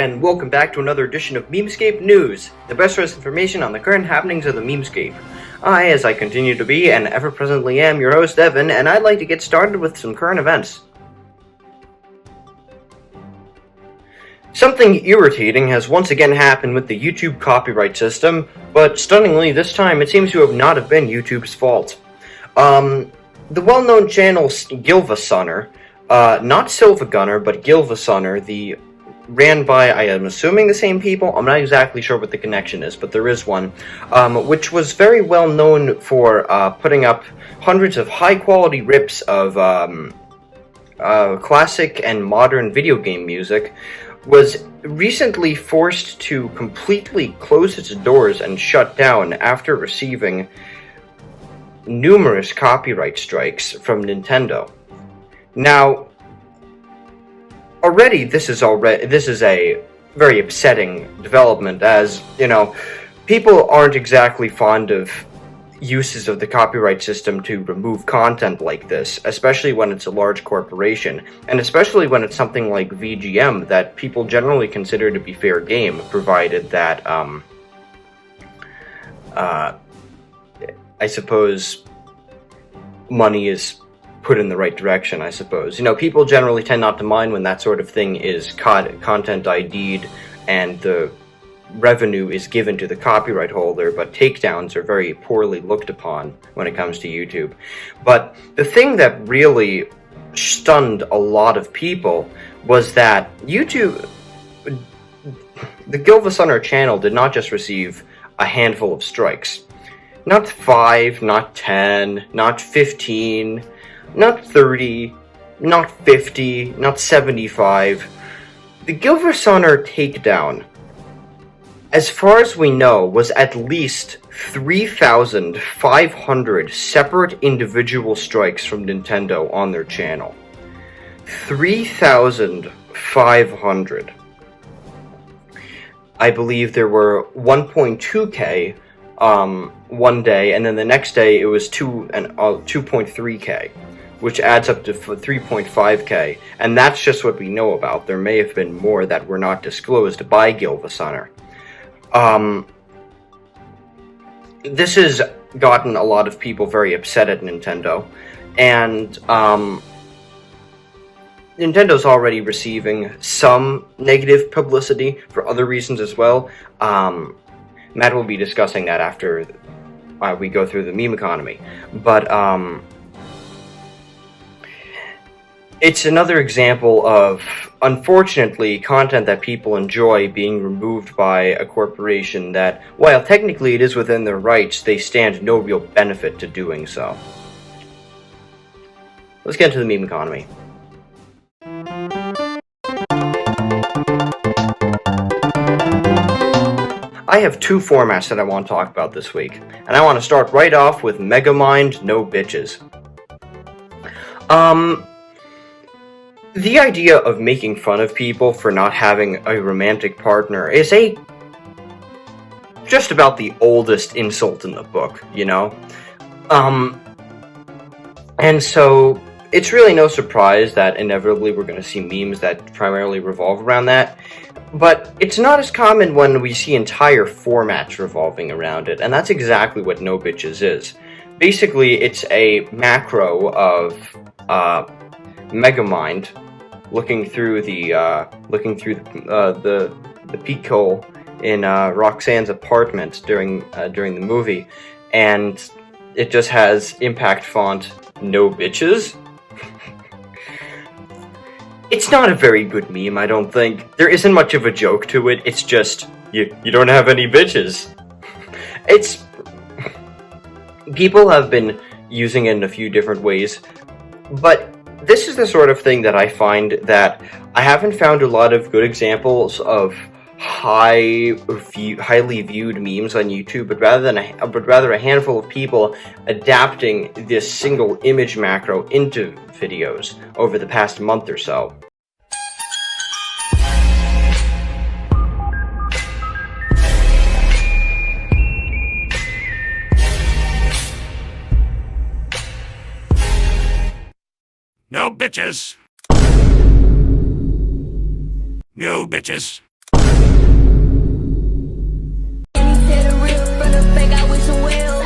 and welcome back to another edition of Memescape News, the best source of information on the current happenings of the Memescape. As I continue to be, and ever-presently am, your host, Evan, and I'd like to get started with some current events. Something irritating has once again happened with the YouTube copyright system, but stunningly, this time it seems to not have been YouTube's fault. The well-known channel Gilvasunner, not Silvagunner, but Gilvasunner, ran by, I am assuming, the same people. I'm not exactly sure what the connection is, but there is one, which was very well known for putting up hundreds of high-quality rips of classic and modern video game music, was recently forced to completely close its doors and shut down after receiving numerous copyright strikes from Nintendo. Now, already this is a very upsetting development, as, you know, people aren't exactly fond of uses of the copyright system to remove content like this, especially when it's a large corporation, and especially when it's something like VGM that people generally consider to be fair game, provided that, I suppose, money is put in the right direction, I suppose. You know, people generally tend not to mind when that sort of thing is content ID'd and the revenue is given to the copyright holder, but takedowns are very poorly looked upon when it comes to YouTube. But the thing that really stunned a lot of people was that YouTube, the Gilvasunner channel, did not just receive a handful of strikes. Not 5, not 10, not 15, not 30, not 50, not 75. The Gilvasunner takedown, as far as we know, was at least 3,500 separate individual strikes from Nintendo on their channel. 3,500. I believe there were 1.2k one day, and then the next day it was 2.3k, which adds up to 3.5k, and that's just what we know about. There may have been more that were not disclosed by Gilvasunner. This has gotten a lot of people very upset at Nintendo, and Nintendo's already receiving some negative publicity for other reasons as well. Matt will be discussing that after we go through the meme economy. But it's another example of, unfortunately, content that people enjoy being removed by a corporation that, while technically it is within their rights, they stand no real benefit to doing so. Let's get into the meme economy. I have two formats that I want to talk about this week, and I want to start right off with Megamind No Bitches. The idea of making fun of people for not having a romantic partner is just about the oldest insult in the book, you know? And so it's really no surprise that inevitably we're going to see memes that primarily revolve around that. But it's not as common when we see entire formats revolving around it, and that's exactly what No Bitches is. Basically, it's a macro of Megamind looking through the peak hole in Roxanne's apartment during the movie, and it just has impact font No Bitches. It's not a very good meme, I don't think. There isn't much of a joke to it. It's just, you don't have any bitches. People have been using it in a few different ways, but this is the sort of thing that I find that I haven't found a lot of good examples of highly viewed memes on YouTube, but rather a handful of people adapting this single image macro into videos over the past month or so. No bitches. No bitches. a fake, I wish I will.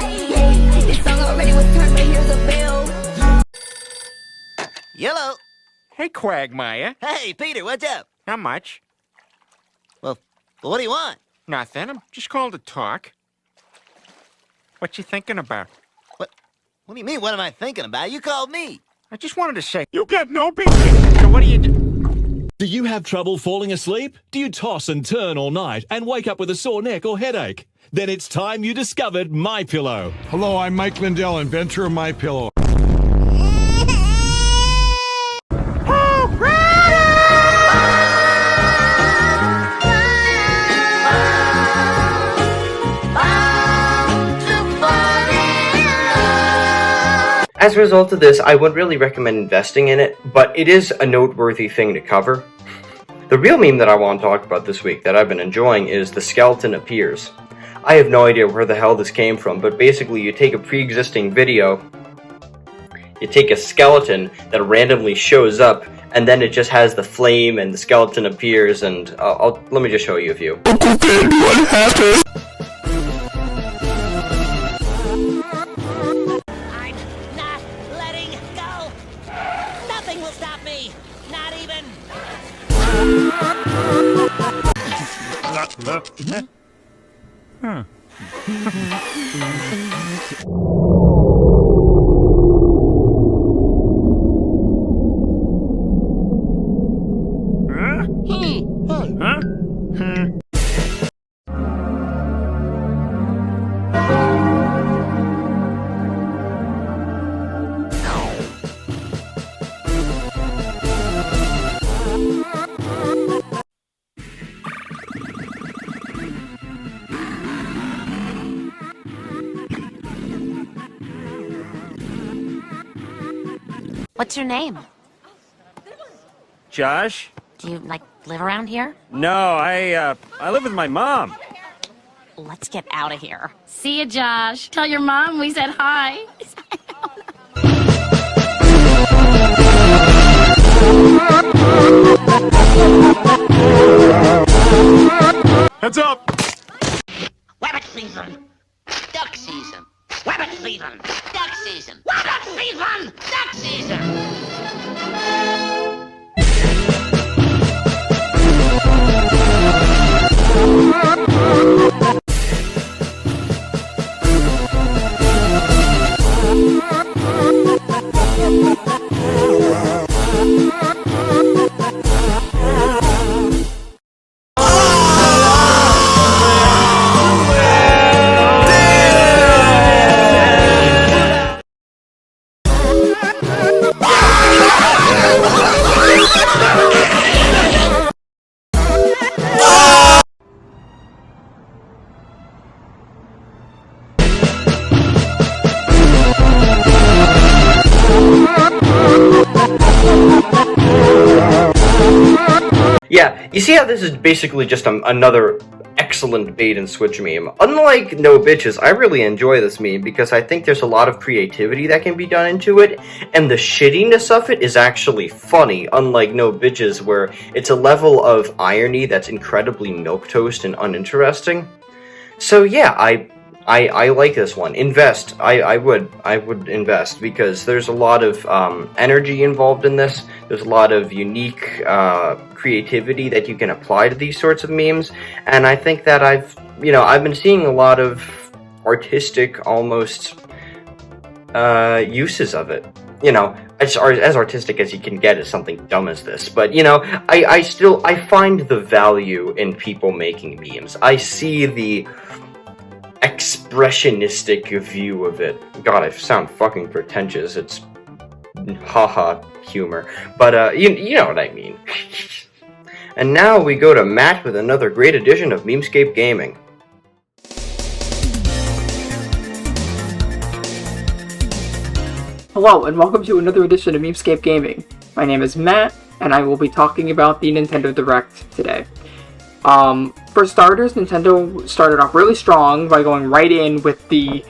This song already was turned, but here's a bill. Yellow. Hey, Quagmire. Hey, Peter, what's up? Not much. Well, what do you want? Nothing. I'm just called to talk. What you thinking about? What do you mean, what am I thinking about? You called me. I just wanted to say, you got no business. So what do you do? Do you have trouble falling asleep? Do you toss and turn all night and wake up with a sore neck or headache? Then it's time you discovered MyPillow. Hello, I'm Mike Lindell, inventor of MyPillow. As a result of this, I wouldn't really recommend investing in it, but it is a noteworthy thing to cover. The real meme that I want to talk about this week that I've been enjoying is the skeleton appears. I have no idea where the hell this came from, but basically you take a pre-existing video, you take a skeleton that randomly shows up, and then it just has the flame and the skeleton appears, and let me just show you a few. I'm not letting go. Nothing will stop me. Not even. What's your name? Josh? Do you, live around here? No, I live with my mom. Let's get out of here. See ya, Josh. Tell your mom we said hi. Heads up! Rabbit season. Duck season. Rabbit season. Duck season. Rabbit season. Duck season. Yeah, you see how this is basically just another excellent bait and switch meme. Unlike No Bitches, I really enjoy this meme because I think there's a lot of creativity that can be done into it, and the shittiness of it is actually funny, unlike No Bitches, where it's a level of irony that's incredibly milquetoast and uninteresting. So yeah, I like this one. Invest. I would invest because there's a lot of energy involved in this. There's a lot of unique creativity that you can apply to these sorts of memes, and I think that I've been seeing a lot of artistic, almost uses of it. As artistic as you can get is something dumb as this, but I find the value in people making memes. I see the expressionistic view of it. God, I sound fucking pretentious. It's haha humor, but you know what I mean. And now we go to Matt with another great edition of Memescape Gaming. Hello, and welcome to another edition of Memescape Gaming. My name is Matt, and I will be talking about the Nintendo Direct today. For starters, Nintendo started off really strong by going right in with the,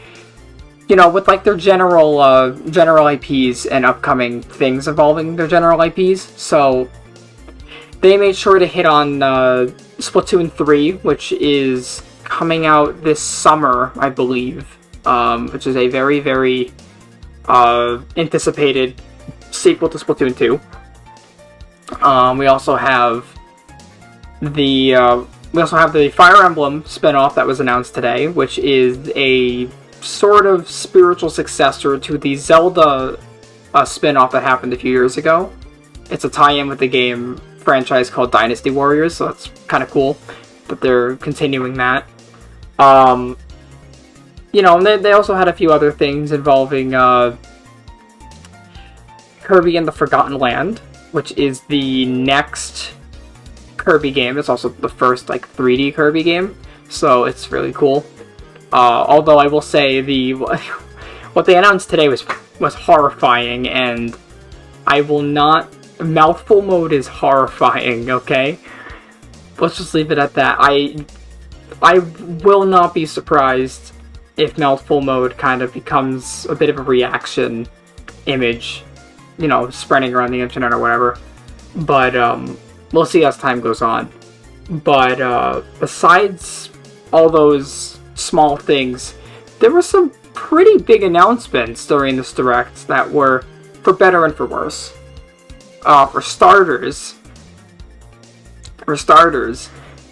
with their general IPs and upcoming things involving their general IPs. So they made sure to hit on Splatoon 3, which is coming out this summer, I believe, which is a very, very anticipated sequel to Splatoon 2. We also have the Fire Emblem spin-off that was announced today, which is a sort of spiritual successor to the Zelda spin-off that happened a few years ago. It's a tie-in with the game franchise called Dynasty Warriors, so that's kind of cool that they're continuing that. You know, and they also had a few other things involving Kirby and the Forgotten Land, which is the next Kirby game. It's also the first, like, 3D Kirby game, so it's really cool. Although I will say what they announced today was horrifying, and I will not... Mouthful mode is horrifying, okay? Let's just leave it at that. I will not be surprised if mouthful mode kind of becomes a bit of a reaction image, you know, spreading around the internet or whatever. But, we'll see as time goes on. But, besides all those small things, there were some pretty big announcements during this Direct that were for better and for worse. For starters,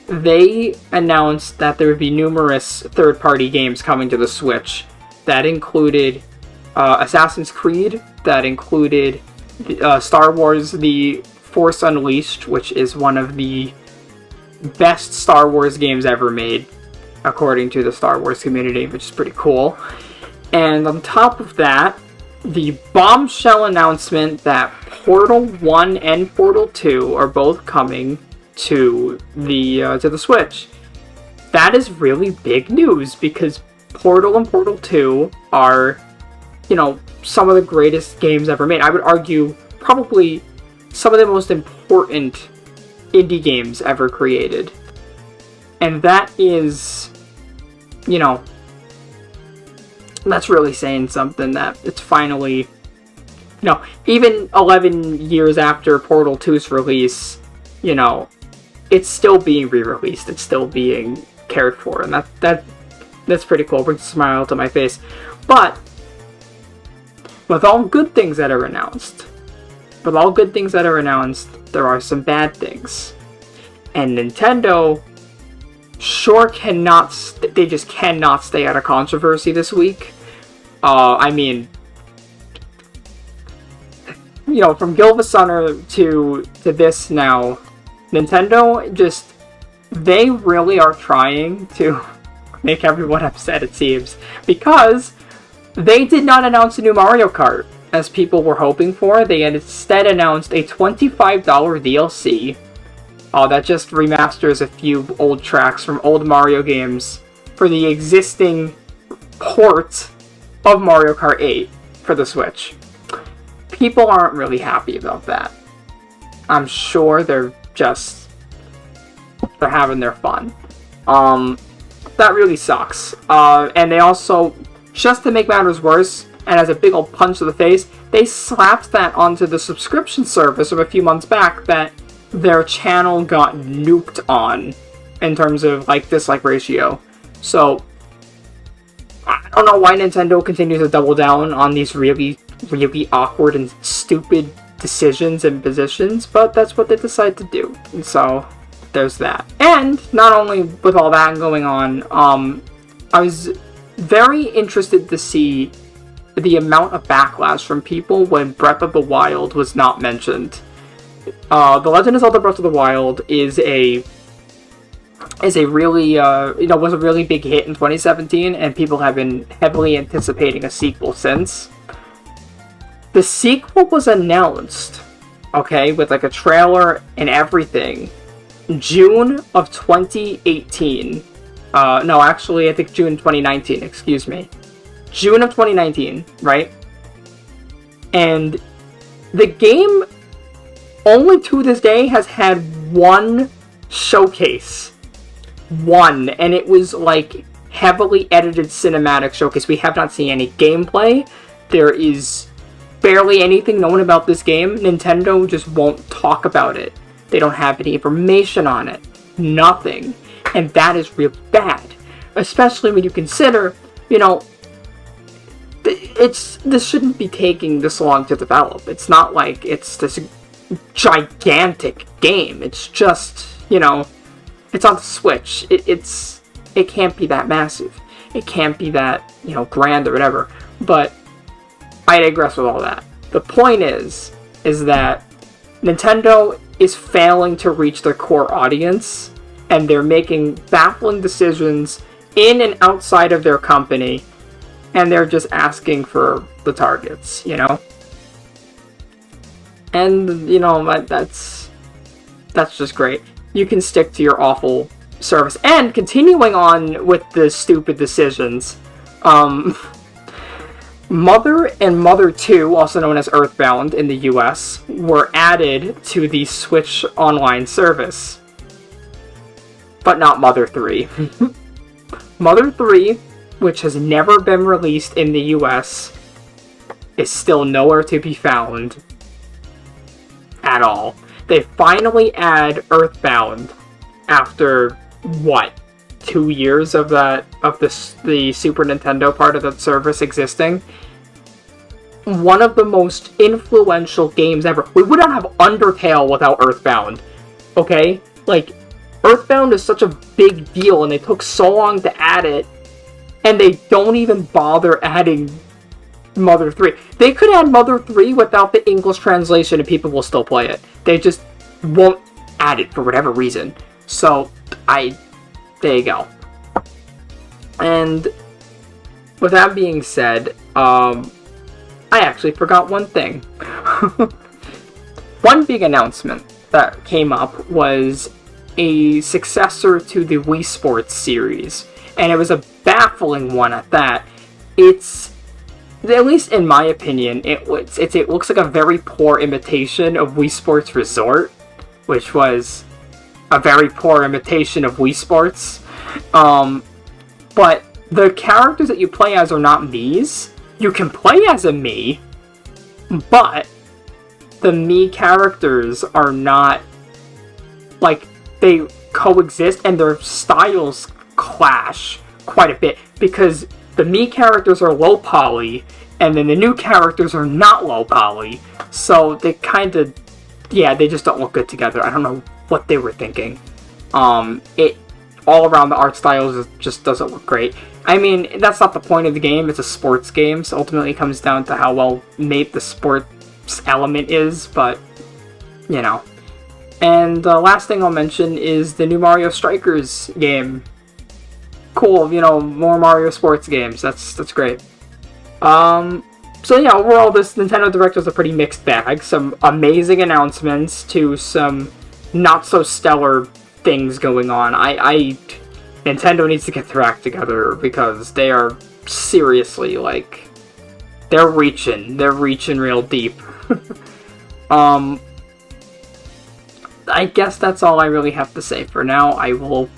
they announced that there would be numerous third-party games coming to the Switch. That included Assassin's Creed, that included Star Wars The Force Unleashed, which is one of the best Star Wars games ever made, according to the Star Wars community, which is pretty cool. And on top of that, the bombshell announcement that Portal 1 and Portal 2 are both coming to the Switch. That is really big news, because Portal and Portal 2 are, you know, some of the greatest games ever made. I would argue probably some of the most important indie games ever created. And that is, you know, that's really saying something, that it's finally, you know, even 11 years after Portal 2's release, you know, it's still being re-released, it's still being cared for, and that's pretty cool. It brings a smile to my face. But with all good things that are announced, there are some bad things. And Nintendo sure cannot, they just cannot stay out of controversy this week. I mean, you know, from Gilvasunner to this now, Nintendo just, they really are trying to make everyone upset, it seems, because they did not announce a new Mario Kart, as people were hoping for. They had instead announced a $25 DLC that just remasters a few old tracks from old Mario games for the existing port of Mario Kart 8 for the Switch. People aren't really happy about that. I'm sure they're having their fun. That really sucks. And they also, just to make matters worse, and as a big old punch to the face, they slapped that onto the subscription service of a few months back that their channel got nuked on in terms of, like, dislike ratio. So, I don't know why Nintendo continues to double down on these really, really awkward and stupid decisions and positions, but that's what they decide to do. And so, there's that. And, not only with all that going on, I was very interested to see the amount of backlash from people when Breath of the Wild was not mentioned. The Legend of Zelda Breath of the Wild is a really, was a really big hit in 2017, and people have been heavily anticipating a sequel since. The sequel was announced, okay, with like a trailer and everything, June of 2018. No, actually, I think June 2019, excuse me. June of 2019, right? And the game, only to this day, has had one showcase. One. And it was, like, heavily edited cinematic showcase. We have not seen any gameplay. There is barely anything known about this game. Nintendo just won't talk about it. They don't have any information on it. Nothing. And that is real bad. especially when you consider, you know, this shouldn't be taking this long to develop. It's not like it's this gigantic game. It's just, you know, it's on the Switch. It can't be that massive. It can't be that, you know, grand or whatever. But I digress with all that. The point is that Nintendo is failing to reach their core audience, and they're making baffling decisions in and outside of their company, and they're just asking for the targets, you know? And, you know, that's just great. You can stick to your awful service. And continuing on with the stupid decisions, Mother and Mother 2, also known as Earthbound in the US, were added to the Switch Online service. But not Mother 3. Mother 3, which has never been released in the US, is still nowhere to be found at all. They finally add Earthbound after, what, 2 years of the Super Nintendo part of the service existing. One of the most influential games ever. We would not have Undertale without Earthbound. Okay? Like, Earthbound is such a big deal, and they took so long to add it, and they don't even bother adding Mother 3. They could add Mother 3 without the English translation, and people will still play it. They just won't add it for whatever reason. So, there you go. And with that being said, I actually forgot one thing. One big announcement that came up was a successor to the Wii Sports series, and it was a baffling one at that. It's, at least in my opinion, it looks like a very poor imitation of Wii Sports Resort, which was a very poor imitation of Wii Sports. But the characters that you play as are not Miis. You can play as a Mii, but the Mii characters are not, like, they coexist and their styles clash quite a bit, because the Mii characters are low poly, and then the new characters are not low poly, so they kind of, yeah, they just don't look good together. I don't know what they were thinking. It all around the art styles just doesn't look great. I mean, that's not the point of the game. It's a sports game, so ultimately it comes down to how well made the sports element is, but, you know. And the last thing I'll mention is the new Mario Strikers game. Cool, you know, more Mario sports games. That's great. So yeah, overall this Nintendo Direct was a pretty mixed bag. Some amazing announcements to some not so stellar things going on. Nintendo needs to get their act together, because they are seriously, like, they're reaching real deep. I guess that's all I really have to say for now. I will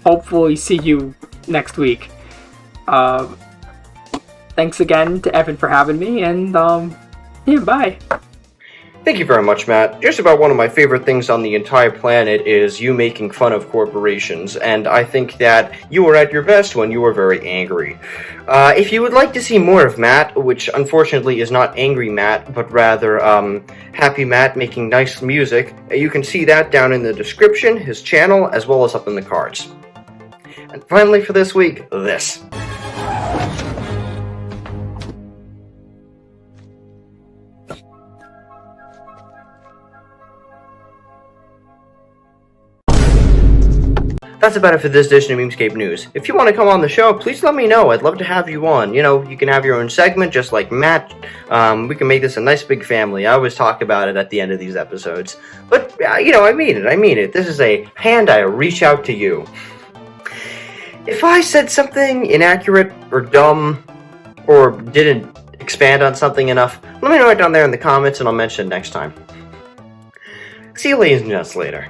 hopefully see you next week. Thanks again to Evan for having me, and yeah, bye. Thank you very much, Matt. Just about one of my favorite things on the entire planet is you making fun of corporations, and I think that you were at your best when you were very angry. If you would like to see more of Matt, which unfortunately is not angry Matt, but rather happy Matt making nice music, you can see that down in the description, his channel, as well as up in the cards. And finally for this week, this. That's about it for this edition of Memescape News. If you want to come on the show, please let me know. I'd love to have you on. You know, you can have your own segment, just like Matt. We can make this a nice big family. I always talk about it at the end of these episodes. But, you know, I mean it. This is a hand I reach out to you. If I said something inaccurate or dumb, or didn't expand on something enough, let me know it down there in the comments and I'll mention it next time. See you ladies and gents later.